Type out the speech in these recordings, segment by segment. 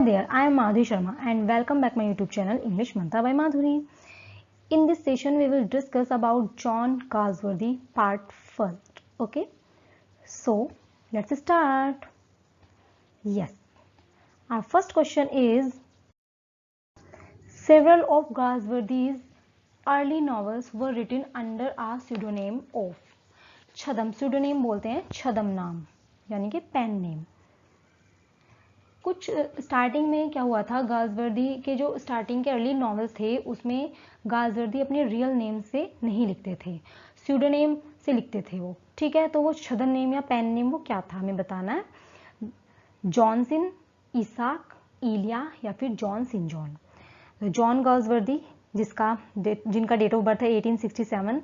There, I am Madhuri Sharma and welcome back my YouTube channel English Mantra by Madhuri. In this session, we will discuss about John Galsworthy part 1. Okay, so let's start. Yes, our first question is: several of Galsworthy's early novels were written under a pseudonym of. छदम pseudonym बोलते हैं छदम नाम यानी कि pen name. कुछ starting में क्या हुआ था, गाल्सवर्दी के जो स्टार्टिंग के अर्ली नॉवेल्स थे उसमें गाल्सवर्दी अपने रियल नेम से नहीं लिखते थे, स्यूडोनेम से लिखते थे वो. ठीक है, तो वो छदम नेम या पेन नेम वो क्या था हमें बताना है. जॉनसन, इसाक, इलिया या फिर जॉन सिन जॉन. जॉन गाल्सवर्दी जिनका डेट ऑफ बर्थ है 1867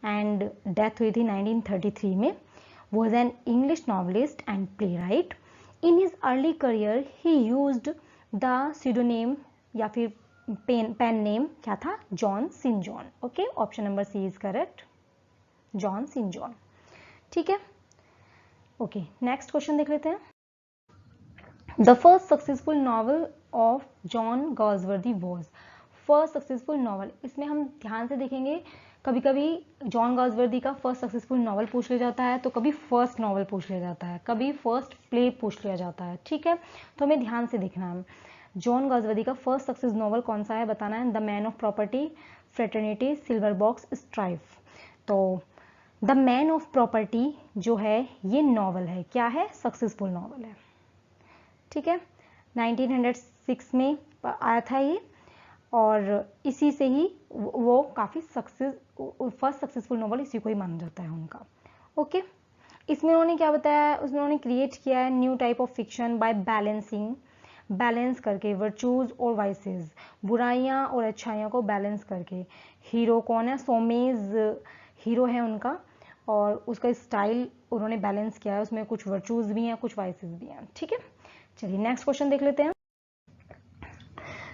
एंड डेथ हुई थी 1933 में, was an English novelist and play right. In his early career, he used the pseudonym या फिर पेन नेम क्या था, John Sinjohn. Okay, option number C is correct, John Sinjohn. ठीक है, okay, next question देख लेते हैं. The first successful novel of John Galsworthy was. First successful novel, इसमें हम ध्यान से देखेंगे, कभी कभी जॉन गाल्सवर्दी का फर्स्ट सक्सेसफुल नॉवल पूछ लिया जाता है, तो कभी फर्स्ट नॉवल पूछ लिया जाता है, कभी फर्स्ट प्ले पूछ लिया जाता है. ठीक है, तो हमें ध्यान से देखना है. जॉन गाल्सवर्दी का फर्स्ट सक्सेस नॉवल कौन सा है बताना है. The man of property, fraternity, silver Box, strife. तो द मैन ऑफ प्रॉपर्टी जो है ये नॉवल है, क्या है, सक्सेसफुल नॉवल है. ठीक है, 1906 में आया था ये, और इसी से ही वो काफ़ी फर्स्ट सक्सेसफुल नॉवल इसी को ही माना जाता है उनका. ओके, इसमें उन्होंने क्या बताया, उसमें उन्होंने क्रिएट किया है new type of fiction by balance करके वर्चूज और वाइसेस, बुराइयां और अच्छाइयों को बैलेंस करके. हीरो कौन है, सोमेज हीरो है उनका, और उसका स्टाइल उन्होंने बैलेंस किया है, उसमें कुछ वर्चूज भी हैं कुछ वाइसेस भी हैं. ठीक है, चलिए नेक्स्ट क्वेश्चन देख लेते हैं.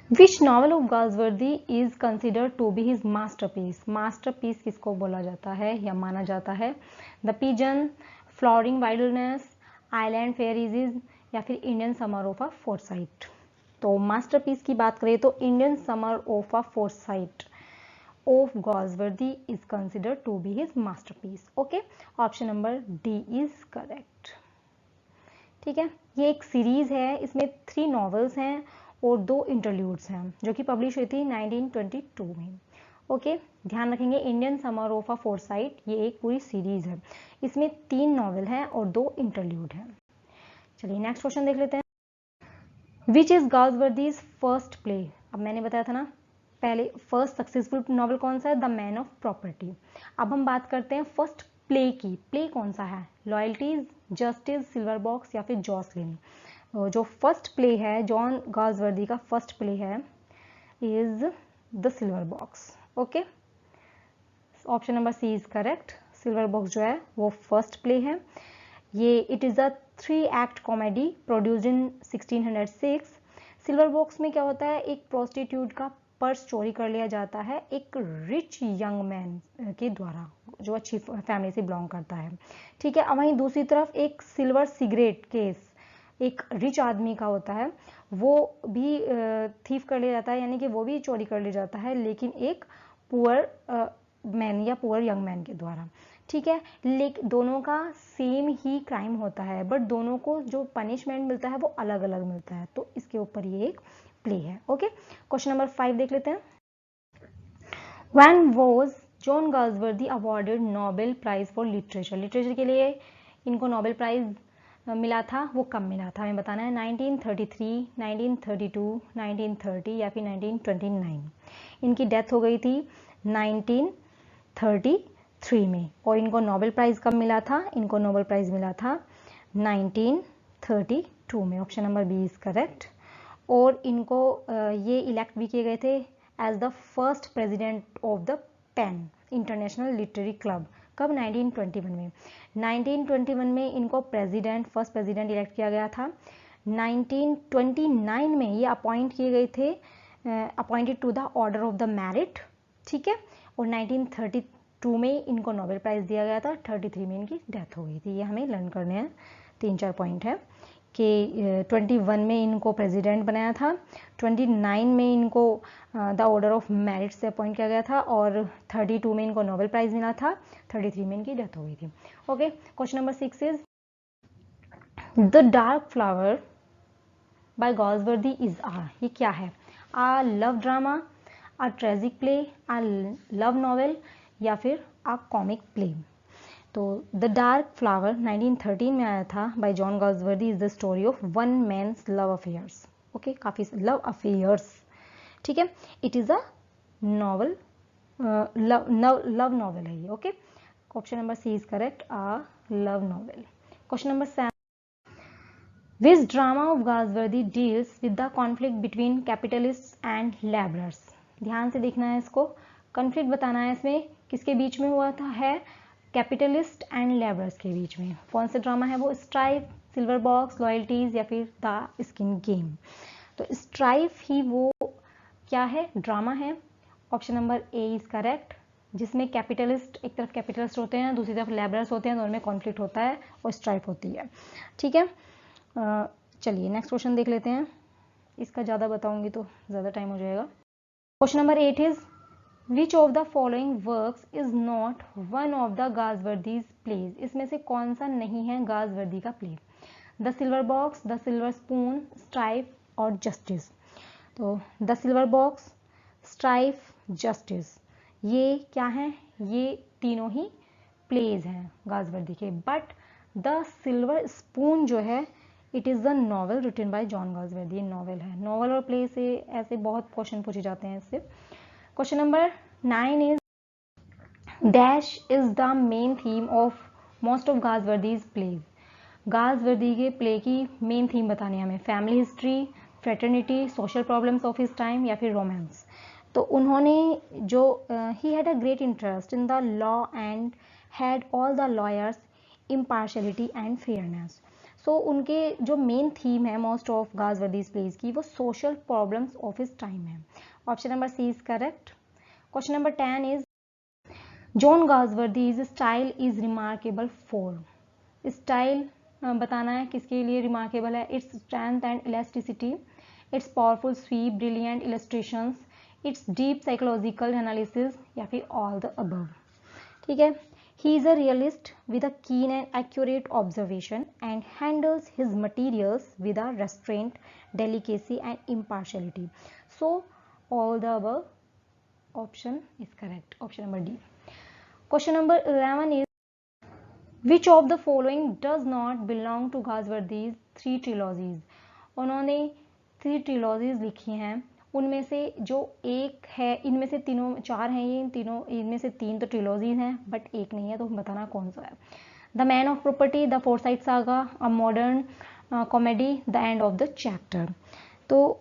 Which novel of Galsworthy is considered to be his masterpiece? Masterpiece किसको बोला जाता है या माना जाता है. The Pigeon, Flowering Wilderness, Island Fairies या फिर Indian Summer of a Foresight. तो masterpiece की बात करें तो Indian Summer of a Foresight of Galsworthy is considered to be his masterpiece. Okay, option number D is correct. ठीक है, ये एक सीरीज है, इसमें 3 नॉवेल्स हैं और 2 इंटरल्यूड्स हैं जो कि पब्लिश हुई थी 1922 में. ओके, ध्यान रखेंगे Indian summer of a foresight ये एक पूरी सीरीज है, इसमें 3 नॉवेल हैं और 2 इंटरल्यूड हैं. चलिए नेक्स्ट क्वेश्चन देख लेते हैं. Which is Galsworthy's first play. अब मैंने बताया था ना पहले, फर्स्ट सक्सेसफुल नॉवल कौन सा है, द मैन ऑफ प्रॉपर्टी. अब हम बात करते हैं फर्स्ट प्ले की. प्ले कौन सा है, लॉयल्टीज, जस्टिस, सिल्वर बॉक्स या फिर जॉसलिन. जो फर्स्ट प्ले है जॉन गाल्सवर्दी का फर्स्ट प्ले है is the silver box. Okay, option number C is correct, silver box जो है वो फर्स्ट प्ले है. ये it is a 3 act comedy produced in 1606. Silver box में क्या होता है, एक प्रोस्टिट्यूट का पर्स चोरी कर लिया जाता है एक रिच यंग मैन के द्वारा जो अच्छी फैमिली से बिलोंग करता है. ठीक है, वहीं दूसरी तरफ एक सिल्वर सिगरेट केस एक रिच आदमी का होता है, वो भी थीफ कर लिया जाता है, यानी कि वो भी चोरी कर लिया जाता है लेकिन एक पुअर मैन या पुअर यंग मैन के द्वारा. ठीक है, लेकिन दोनों का सेम ही क्राइम होता है बट दोनों को जो पनिशमेंट मिलता है वो अलग अलग मिलता है, तो इसके ऊपर ये एक प्ले है. ओके, क्वेश्चन नंबर 5 देख लेते हैं. When was John Galsworthy awarded Nobel prize for literature. Literature के लिए इनको नोबेल प्राइज मिला था, वो कब मिला था हमें बताना है. 1933, 1932, 1930 या फिर 1929. इनकी डेथ हो गई थी 1933 में, और इनको नोबेल प्राइज कब मिला था, इनको नोबेल प्राइज मिला था 1932 में. Option number B is correct. और इनको ये इलेक्ट भी किए गए थे as the first president of the PEN international literary club. कब, 1921 में. 1921 में इनको फर्स्ट प्रेसिडेंट इलेक्ट किया गया था. 1929 में ये अपॉइंट किए गए थे, appointed to the order of the merit. ठीक है, और 1932 में इनको नोबेल प्राइज दिया गया था. 33 में इनकी डेथ हो गई थी. ये हमें लर्न करने हैं, 3-4 पॉइंट है. के 21 में इनको प्रेसिडेंट बनाया था, 29 में इनको द ऑर्डर ऑफ मेरिट से अपॉइंट किया गया था और 32 में इनको नोबेल प्राइज मिला था, 33 में इनकी डेथ हो गई थी। Okay, question number 6 is the dark flower by Galsworthy is ये क्या है? A love drama, a tragic play, a love novel या फिर आ कॉमिक प्ले? तो द डार्क फ्लावर 1913 में आया था by John Galsworthy is the story of one man's love affairs. Okay, काफी लव अफेयर्स, ठीक है। It is a novel, love novel है ये। Okay, option number C is correct, a love novel. Question number 7, which drama of Galsworthy deals with the conflict between capitalists and labourers? ध्यान से देखना है इसको, conflict बताना है इसमें, किसके बीच में हुआ था? है कैपिटलिस्ट एंड लेबरर्स के बीच में। कौन सा ड्रामा है वो? स्ट्राइफ, सिल्वर बॉक्स, लॉयल्टीज या फिर द स्किन गेम? तो स्ट्राइफ ही वो क्या है? ड्रामा है। Option number A is correct, जिसमें कैपिटलिस्ट, एक तरफ कैपिटलिस्ट होते हैं, दूसरी तरफ लेबरर्स होते हैं, दोनों में कॉन्फ्लिक्ट होता है और स्ट्राइफ होती है, ठीक है। चलिए नेक्स्ट क्वेश्चन देख लेते हैं, इसका ज़्यादा बताऊंगी तो ज़्यादा टाइम हो जाएगा। Question number 8 is which of the following works is not one of the Galsworthy's plays? इसमें से कौन सा नहीं है गॉल्सवर्दी का play? The silver Box, the Silver Spoon, Strife और जस्टिस? तो the silver Box, Strife, Justice, ये क्या है? ये तीनों ही प्लेज हैं गॉल्सवर्दी के। बट द सिल्वर स्पून जो है, it is the novel written by John Galsworthy. ये नॉवल है। नॉवल और प्ले से ऐसे बहुत क्वेश्चन पूछे जाते हैं इससे। Question number 9 is dash is the main theme of most of Galsworthy's plays? Galsworthy के प्ले की मेन थीम बतानी है हमें। Family history, fraternity, social problems of his time या फिर रोमांस? तो उन्होंने जो he had a great interest in the law and had all the lawyers impartiality and fairness. So उनके जो मेन थीम है मोस्ट ऑफ गॉल्सवर्दीज प्लेज की, वो social problems of his time है। Option number C is correct. Question number 10 is John Galsworthy's style is remarkable for? Style बताना है किसके लिए रिमार्केबल है। Its strength and elasticity, its powerful sweep, brilliant illustrations, its deep psychological analysis या फिर all the above? ठीक है। He is a realist with a keen and accurate observation and handles his materials with a restraint, delicacy and impartiality. So all the above option is correct. Option number D. Question number 11 is which of the following does not belong to Ghalswardi's three trilogies? उन्होंने 3 trilogies लिखी हैं, उनमें से जो एक है, इनमें से तीनों 4 हैं, ये तीनों, इनमें से 3 तो ट्रिलॉजीज हैं बट एक नहीं है, तो बताना कौन सा है। The man of property, the Forsyte Saga, a Modern comedy, the End of the chapter? तो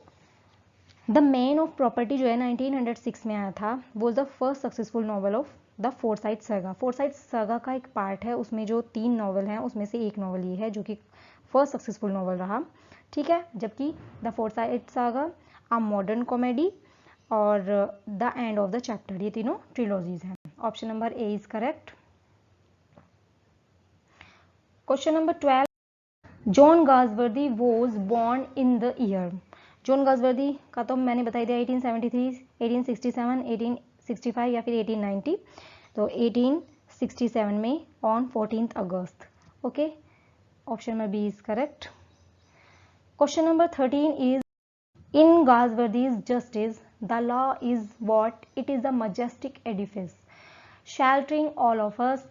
द मैन ऑफ प्रॉपर्टी जो है 1906 में आया था, वो the first successful novel of the Forsyte saga. Foresight saga का एक पार्ट है, उसमें जो 3 नॉवल हैं उसमें से एक नॉवल ये है जो कि फर्स्ट सक्सेसफुल नॉवल रहा, ठीक है। जबकि the Forsyte Saga, a Modern Comedy और the End of the Chapter, ये तीनों ट्रिलॉजीज हैं। Option number A is correct. Question number 12, John Galsworthy was born in the year? John Galsworthy का तो मैंने बता दिया 1873, 1867, 1865 या फिर 1890। तो 1867 में on 14 August. Okay, option number B is correct. Question number 13 is in Ghalswardi's justice, the law is what? It is a majestic edifice, sheltering all of us,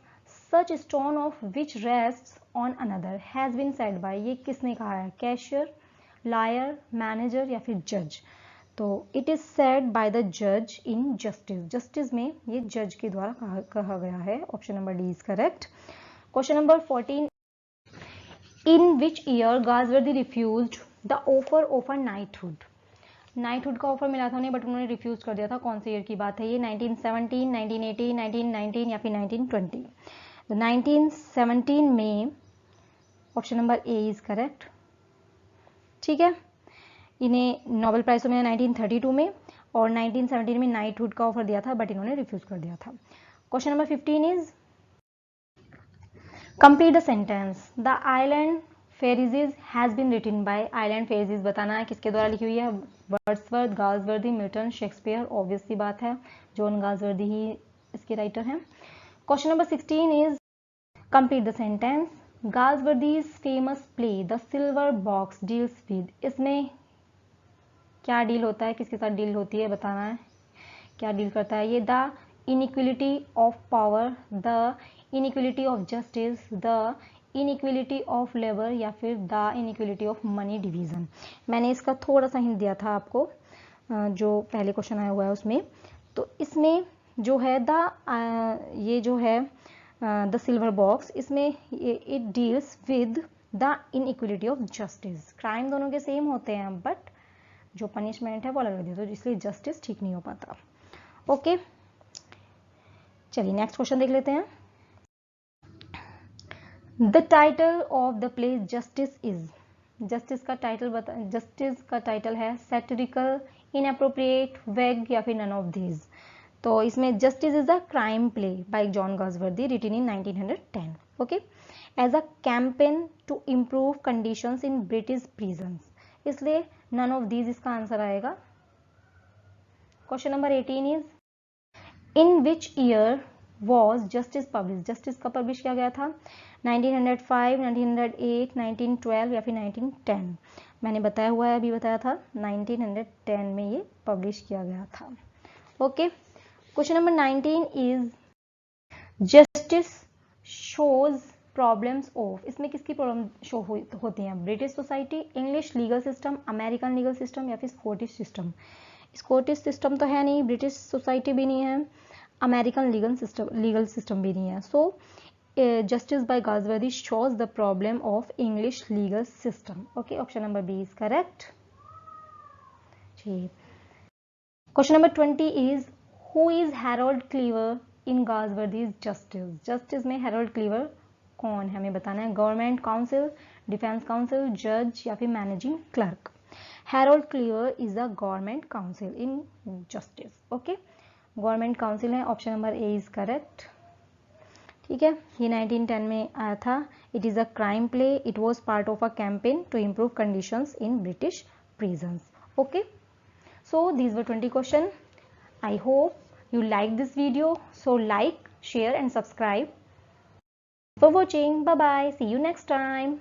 such stone of which rests on another, has been said by, ये किसने कहा है? Cashier, lawyer, manager या फिर जज? तो it is said by the जज इन justice. Justice में ये जज के द्वारा कहा गया है। Option number D is correct. Question number 14, in which year Galsworthy refused the offer of a knighthood? Knighthood का ऑफर मिला था उन्हें बट उन्होंने रिफ्यूज कर दिया था। कौन से ईयर की बात है ये? 1917, 1918, 1919 या फिर 1920? तो 1917 में option number A is correct, ठीक है। इन्हें नोबेल प्राइज तो मिला 1932 में और 1917 में नाइटहुड का ऑफर दिया था बट इन्होंने रिफ्यूज कर दिया था। Question number 15 is complete the sentence. The Island Pharisees has been written by, Island Pharisees बताना है किसके द्वारा लिखी हुई है, Wordsworth, Galsworthy, Milton, Shakespeare, obvious सी बात है, जॉन गाल्सवर्दी ही इसके राइटर हैं। Question number 16 is complete the sentence. Galsworthy's famous play the silver Box deals with, इसमें क्या डील होता है, किसके साथ डील होती है बताना है, क्या डील करता है ये, the inequality of power, the inequality of justice, the inequality of labour, या फिर the inequality of money division. मैंने इसका थोड़ा सा हिंट दिया था आपको जो पहले क्वेश्चन आया हुआ है उसमें। तो इसमें जो है ये जो है द सिल्वर बॉक्स, इसमें it deals with the inequality of justice. Crime दोनों के सेम होते हैं बट जो पनिशमेंट है वो अलग है, तो इसलिए जस्टिस ठीक नहीं हो पाता। ओके, चलिए नेक्स्ट क्वेश्चन देख लेते हैं। The title of the play justice is, justice का टाइटल है सैटिरिकल, इनअप्रोप्रिएट, वेग, या फिर नन ऑफ दीज। तो इसमें Justice is a crime play by John Galsworthy written in 1910, okay, as a campaign to improve conditions in British prisons, इसलिए none of these इसका answer आएगा। Question number 18 is in which year was Justice publish, Justice का publish किया गया था, 1905, 1908, 1912 या फिर 1910। मैंने बताया हुआ है, अभी बताया था 1910 में ये पब्लिश किया गया था। Okay, question number 19 is justice shows problems of, इसमें किसकी प्रॉब्लम शो होती हैं, British society, English legal system, American legal system, या फिर स्कॉटिश सिस्टम। स्कॉटिश सिस्टम तो है नहीं, ब्रिटिश सोसाइटी भी नहीं है, अमेरिकन लीगल सिस्टम भी नहीं है। So Justice by Galsworthy shows the problem of English legal system. Okay, option number B is correct. Question number 20 is who is Harold Cleaver in Galsworthy's Justice, Justice में Harold Cleaver कौन है हमें बताना है, government council, defence council, जज, या फिर managing clerk. Harold Cleaver is the government council in Justice. Okay, government council है, option number A is correct. ठीक है, ये 1910 में आया था। It is a crime play, it was part of a campaign to improve conditions in British prisons. Okay, so these were 20 questions. I hope you like this video, so like, share and subscribe for watching. Bye bye, see you next time.